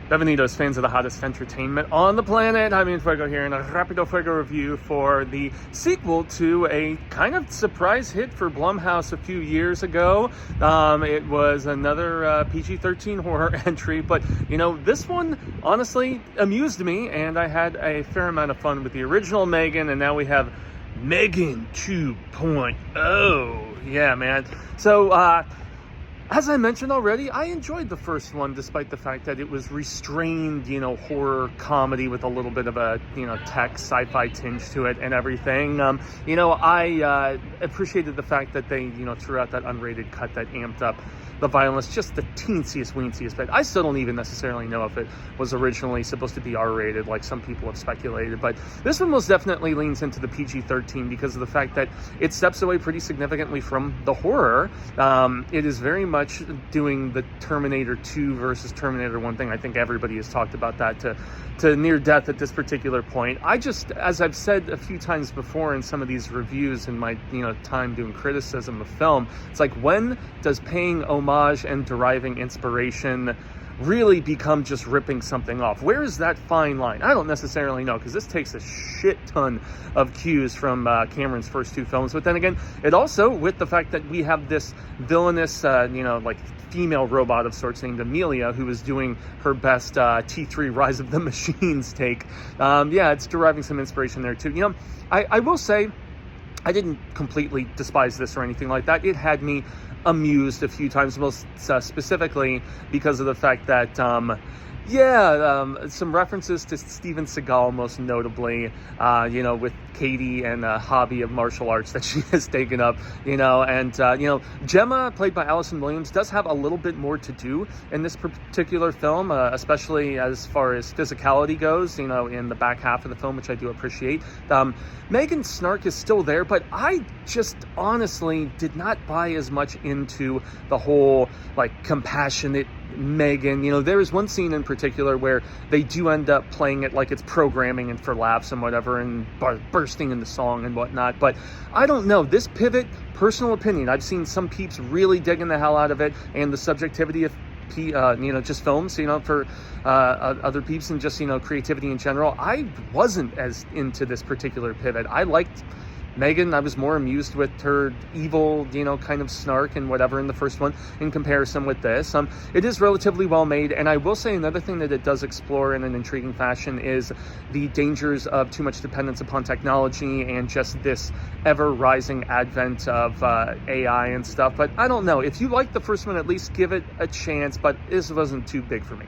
Bienvenidos, fans of the hottest entertainment on the planet. I'm Fuego here in a Rapido Fuego review for the sequel to a kind of surprise hit for Blumhouse a few years ago. It was another PG-13 horror entry, but you know, this one honestly amused me, and I had a fair amount of fun with the original M3GAN, and now we have M3GAN 2.0. Yeah, man. So, as I mentioned already, I enjoyed the first one despite the fact that it was restrained, you know, horror comedy with a little bit of a, you know, tech sci-fi tinge to it and everything. You know, I appreciated the fact that they, you know, threw out that unrated cut that amped up the violence just the teensiest bit. I still don't even necessarily know if it was originally supposed to be R-rated like some people have speculated, but this one most definitely leans into the PG-13 because of the fact that it steps away pretty significantly from the horror. It is very much doing the Terminator 2 versus Terminator 1 thing. I think everybody has talked about that to near death at this particular point. I just, as I've said a few times before in some of these reviews in my, you know, time doing criticism of film, it's like, when does paying homage and deriving inspiration really become just ripping something off? Where is that fine line? I don't necessarily know, because this takes a shit ton of cues from Cameron's first two films. But then again, it also, with the fact that we have this villainous, you know, like female robot of sorts named Amelia, who is doing her best T3 Rise of the Machines take. Yeah, it's deriving some inspiration there too. You know, I will say, I didn't completely despise this or anything like that. It had me amused a few times, most specifically because of the fact that some references to Steven Seagal, most notably, you know, with Katie and a hobby of martial arts that she has taken up, you know, and, you know, Gemma, played by Allison Williams, does have a little bit more to do in this particular film, especially as far as physicality goes, you know, in the back half of the film, which I do appreciate. M3GAN's snark is still there, but I just honestly did not buy as much into the whole, like, compassionate M3GAN. You know, there is one scene in particular where they do end up playing it like it's programming and for laughs and whatever, and bursting into song and whatnot, but I don't know, this pivot, personal opinion, I've seen some peeps really digging the hell out of it, and the subjectivity of you know, just films, you know, for other peeps, and just, you know, creativity in general. I wasn't as into this particular pivot. I liked M3GAN. I was more amused with her evil, you know, kind of snark and whatever in the first one in comparison with this. It is relatively well made, and I will say another thing that it does explore in an intriguing fashion is the dangers of too much dependence upon technology and just this ever-rising advent of AI and stuff. But I don't know. If you like the first one, at least give it a chance, but this wasn't too big for me.